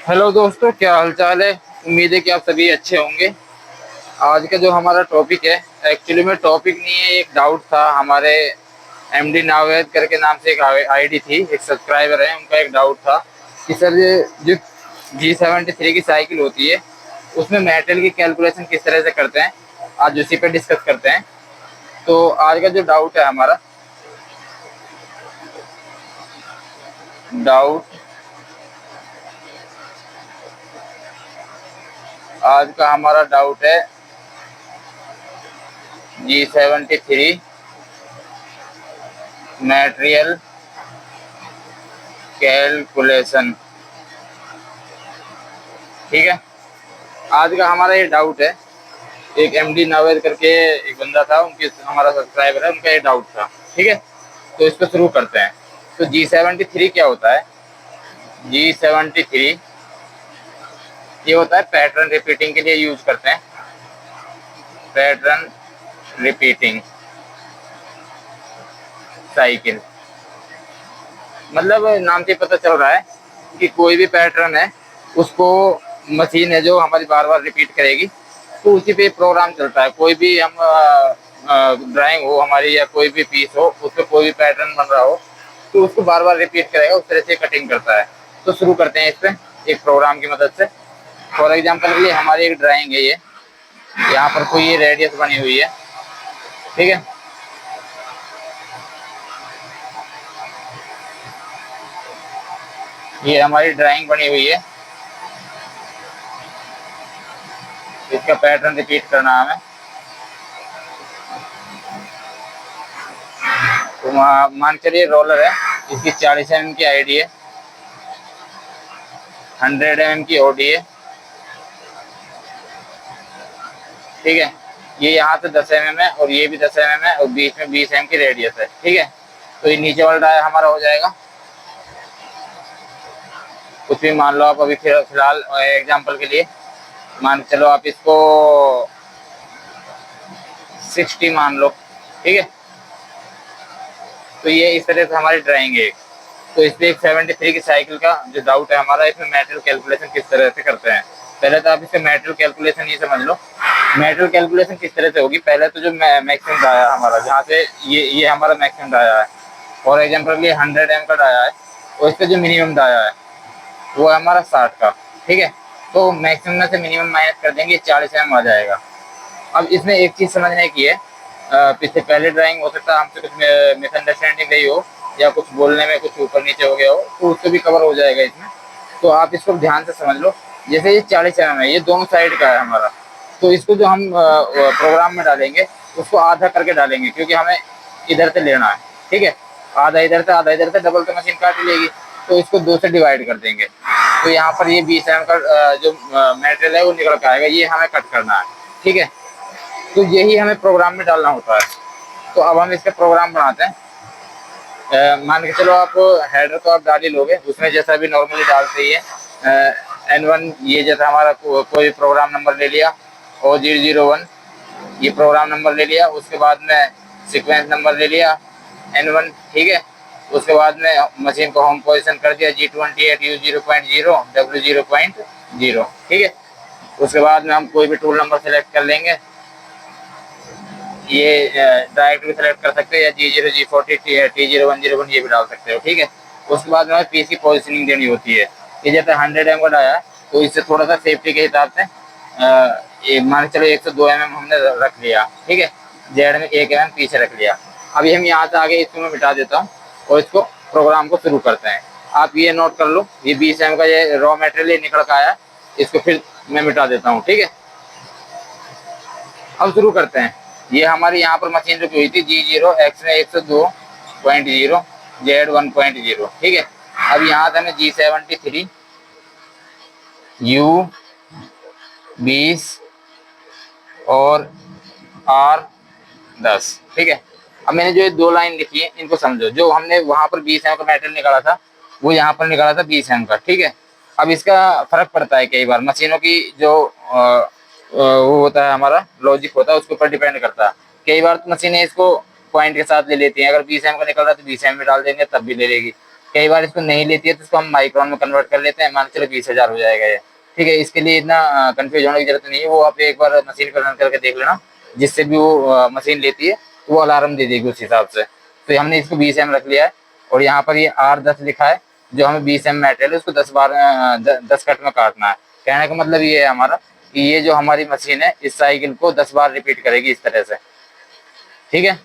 Hello दोस्तों, क्या हालचाल है। उम्मीद है कि आप सभी अच्छे होंगे। आज का जो हमारा टॉपिक है, एक्चुअली में टॉपिक नहीं है, एक डाउट था हमारे एमडी नावेद करके नाम से एक आईडी थी, एक सब्सक्राइबर है, उनका एक डाउट था कि सर ये जो G73 की साइकिल होती है उसमें मेटल की कैलकुलेशन किस तरह से करते हैं। आज उसी पे डिस्कस करते हैं। तो आज का जो डाउट है हमारा, डाउट आज का हमारा डाउट है G73 मटेरियल कैलकुलेशन। ठीक है, आज का हमारा ये डाउट है। एक एमडी नावेद करके एक बंदा था, उनके हमारा सब्सक्राइबर है, उनका ये डाउट था। ठीक है, तो इसको शुरू करते हैं। तो G73 क्या होता है? G73 ये होता है पैटर्न रिपीटिंग के लिए यूज करते हैं। पैटर्न रिपीटिंग साइकिल, मतलब नाम से पता चल रहा है कि कोई भी पैटर्न है उसको मशीन है जो हमारी बार बार रिपीट करेगी, तो उसी पे प्रोग्राम चलता है। कोई भी हम ड्राइंग हो हमारी या कोई भी पीस हो, उस पर कोई भी पैटर्न बन रहा हो तो उसको बार बार रिपीट करेगा, उस तरह से कटिंग करता है। तो शुरू करते हैं इस पे एक प्रोग्राम की मदद से। फॉर एग्जाम्पल के लिए हमारी एक ड्राइंग है, ये यहाँ पर कोई ये रेडियस बनी हुई है। ठीक है, ये हमारी ड्राइंग बनी हुई है, इसका पैटर्न रिपीट करना हमें। तो मान चलिए रोलर है, इसकी 40 mm की आईडी है, 100 mm की ओडी है। ठीक है, ये यहाँ से 10 mm है और ये भी 10 mm है और बीच में 20 mm की रेडियस है। ठीक है, तो ये नीचे वाला डाया हमारा हो जाएगा। कुछ भी मान लो आप, अभी फिलहाल एग्जांपल के लिए मान चलो आप इसको 60 मान लो। ठीक है, तो ये इस तरह से हमारी ड्राइंग है। तो इसलिए एक 73 की साइकिल का जो डाउट है हमारा, इसमें मेटेरियल कैलकुलेशन किस तरह से करते हैं। पहले तो आप इसका मेटेरियल कैलकुलेशन ये समझ लो। मेटेरियल कैलकुलेशन किस तरह से होगी, पहले तो जो मैक्सिमम डाया हमारा, जहाँ से ये हमारा मैक्सिमम डाया है, फॉर एग्जाम्पल के लिए 100 M का डाया है, और इसका जो मिनिमम डाया है वो है हमारा 60 का। ठीक है, तो मैक्सिमम में से मिनिमम माइनस कर देंगे, 40 M आ जाएगा। अब इसमें एक चीज समझने की है, पिछले पहले ड्राइंग हो सकता है हमसे कुछ मिसअंडरस्टैंडिंग गई हो या कुछ बोलने में कुछ ऊपर नीचे हो गया हो, तो उसको भी कवर हो जाएगा इसमें। तो आप इसको ध्यान से समझ लो। जैसे ये 40 mm है, ये दोनों साइड का है हमारा, तो इसको जो हम प्रोग्राम में डालेंगे उसको आधा करके डालेंगे, क्योंकि हमें इधर से लेना है। ठीक है, आधा इधर से आधा इधर से, डबल तो मशीन काट लेगी, तो इसको 2 से डिवाइड कर देंगे। तो यहाँ पर ये 20 mm का जो मटेरियल है वो निकल के आएगा, ये हमें कट करना है। ठीक है, तो यही हमें प्रोग्राम में डालना होता है। तो अब हम इसका प्रोग्राम बनाते हैं। मान के चलो आप हेडर तो आप डाल ही लोगे, उसमें जैसा भी नॉर्मली डालते ही है। N1 ये जैसा हमारा कोई प्रोग्राम नंबर ले लिया, और 001 ये प्रोग्राम नंबर ले लिया, उसके बाद में सीक्वेंस नंबर ले लिया N1। ठीक है, उसके बाद में मशीन को होम पोजीशन कर दिया G28 U0.0 W0.0। ठीक है, उसके बाद में हम कोई भी टूल नंबर सेलेक्ट कर लेंगे, ये डायरेक्ट भी सेलेक्ट कर सकते हो, या G0 G40 T0101 ये भी डाल सकते हो। ठीक है, उसके बाद में पीस की पोजिशनिंग देनी होती है। ये जैसे 100 M का आया, तो इससे थोड़ा सा सेफ्टी के हिसाब से मान के चलो 102 mm हमने रख लिया। ठीक है, जेड में 1 mm पीछे रख लिया। अभी हम यहाँ से आगे इसको मैं मिटा देता हूँ और इसको प्रोग्राम को शुरू करते हैं। आप ये नोट कर लो, ये 20 mm का ये रॉ मटेरियल निकल का आया, इसको फिर मैं मिटा देता हूँ। ठीक है, अब शुरू करते हैं। ये हमारी यहाँ पर मशीन रुकी हुई थी G0 X में 102.0 Z1.0। ठीक है, अब यहाँ से हमें G73 U20 और R10। ठीक है, अब मैंने जो ये 2 लाइन लिखी है इनको समझो। जो हमने वहां पर 20 M का मेटेरियल निकाला था वो यहाँ पर निकाला था 20 M का। ठीक है, अब इसका फर्क पड़ता है कई बार, मशीनों की जो वो होता है हमारा लॉजिक होता है उसके ऊपर डिपेंड करता है। कई बार तो मशीनें इसको पॉइंट के साथ ले लेती हैं, अगर 20 M का निकल रहा है तो 20 M में डाल देंगे तब भी ले लेगी। कई बार इसको नहीं लेती है तो इसको हम माइक्रोन में कन्वर्ट कर लेते हैं, मान के चलो 20,000 हो जाएगा ये। ठीक है, इसके लिए इतना कंफ्यूज होने की जरूरत नहीं है, वो आप एक बार मशीन को रन करके देख लेना, जिससे भी वो मशीन लेती है तो वो अलार्म दे देगी उस हिसाब से। तो हमने इसको 20 एम रख लिया है, और यहाँ पर ये R10 लिखा है, जो हमें 20 एम मेटेरियल उसको 10 कट में काटना है। कहने का मतलब ये है हमारा कि ये जो हमारी मशीन है इस साइकिल को 10 बार रिपीट करेगी इस तरह से। ठीक है,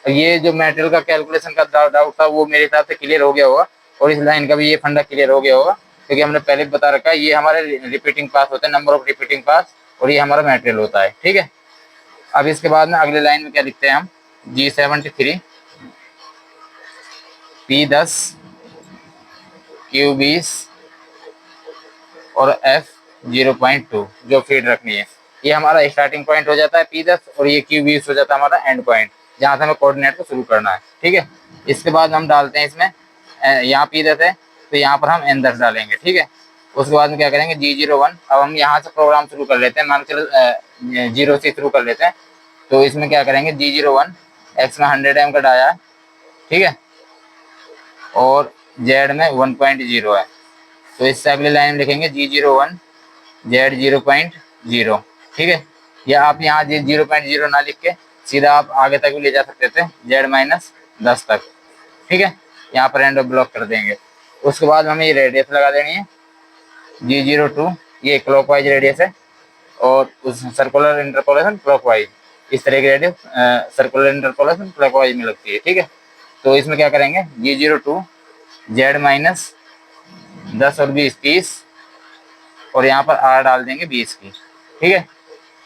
ये जो मेटेरियल का कैलकुलेशन का डाउट था वो मेरे हिसाब से क्लियर हो गया होगा, और इस लाइन का भी ये फंडा क्लियर हो गया होगा, क्योंकि हमने पहले बता रखा है ये हमारे रिपीटिंग पास होते हैं, नंबर ऑफ रिपीटिंग पास, और ये हमारा मेटेरियल होता है। ठीक है, अब इसके बाद में अगले लाइन में क्या लिखते हैं हम, G73 P10 Q20 और F0.2 जो फीड रखनी है, ये हमारा स्टार्टिंग पॉइंट हो जाता है P10, और ये Q20 हो जाता है हमारा एंड पॉइंट, जहाँ से हमें कोऑर्डिनेट को शुरू करना है। ठीक है, इसके बाद हम डालते हैं इसमें, यहाँ P10 है तो यहाँ पर हम N10 डालेंगे। ठीक है, उसके बाद में क्या करेंगे G01, अब हम यहाँ से प्रोग्राम शुरू कर लेते हैं, मान के चलो 0 से शुरू कर लेते हैं। तो इसमें क्या करेंगे G01 X में 100 M का डाया है, ठीक है, और Z में 1.0 है, तो इससे अगले लाइन लिखेंगे G01 Z 0.0। ठीक है, या आप यहाँ 0.0 ना लिख के सीधा आप आगे तक भी ले जा सकते थे, Z-10 तक। ठीक है, यहाँ पर एंड ब्लॉक कर देंगे। उसके बाद हमें ये रेडियस लगा देनी है G02, ये क्लॉकवाइज रेडियस है, और उस सर्कुलर इंटरपोलेशन क्लॉकवाइज, इस तरह की रेडियस सर्कुलर इंटरपोलेशन क्लॉकवाइज में लगती है। ठीक है, तो इसमें क्या करेंगे G02 Z-10 और 20 30, और यहाँ पर R डाल देंगे 20 की। ठीक है,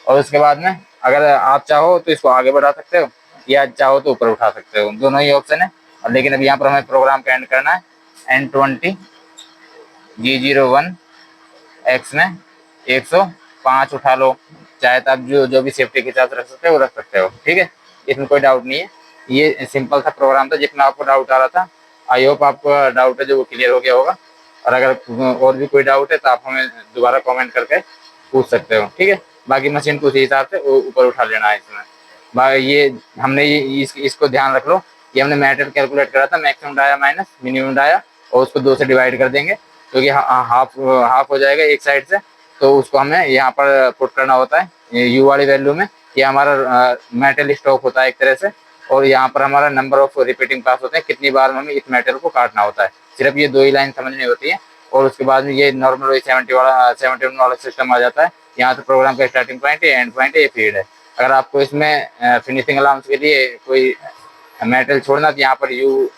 और उसके बाद में अगर आप चाहो तो इसको आगे बढ़ा सकते हो, या चाहो तो ऊपर उठा सकते हो, दोनों ही ऑप्शन है। और लेकिन अब यहाँ पर हमें प्रोग्राम का एंड करना है, N20 G01 X में 105 उठा लो, चाहे तो आप जो भी सेफ्टी के साथ रख सकते हो वो रख सकते हो। ठीक है, इसमें कोई डाउट नहीं है, ये सिंपल सा प्रोग्राम था जितना आपको डाउट आ रहा था। आई होप आपको डाउट है जो वो क्लियर हो गया होगा, और अगर और भी कोई डाउट है तो आप हमें दोबारा कमेंट करके पूछ सकते हो। ठीक है, बाकी मशीन को उसी हिसाब से ऊपर उठा लेना है इसमें। ये हमने इसको ध्यान रख लो, ये हमने मेटेरियल कैलकुलेट करा था, maximum dia minus minimum dia, और उसको 2 से डिवाइड कर देंगे, क्योंकि हाफ हो जाएगा एक साइड से, तो उसको हमें यहाँ पर पुट करना होता है यू वाली वैल्यू में। ये हमारा मेटेरियल स्टॉक होता है एक तरह से, और यहाँ पर हमारा नंबर ऑफ रिपीटिंग पास होते हैं, कितनी बार हमें इस मेटेरियल को काटना होता है। सिर्फ ये 2 ही लाइन समझनी होती है, और उसके बाद में ये नॉर्मल 71 वाला सिस्टम आ जाता है। यहाँ से प्रोग्राम का स्टार्टिंग पॉइंट है, एंड पॉइंट है, ये फीड है। अगर आपको इसमें फिनिशिंग अलाउंस के लिए कोई मेटेरियल छोड़ना तो यहाँ पर U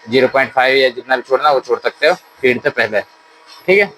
0.5 या जितना भी छोड़ना वो छोड़ सकते हो फीड से पहले। ठीक है।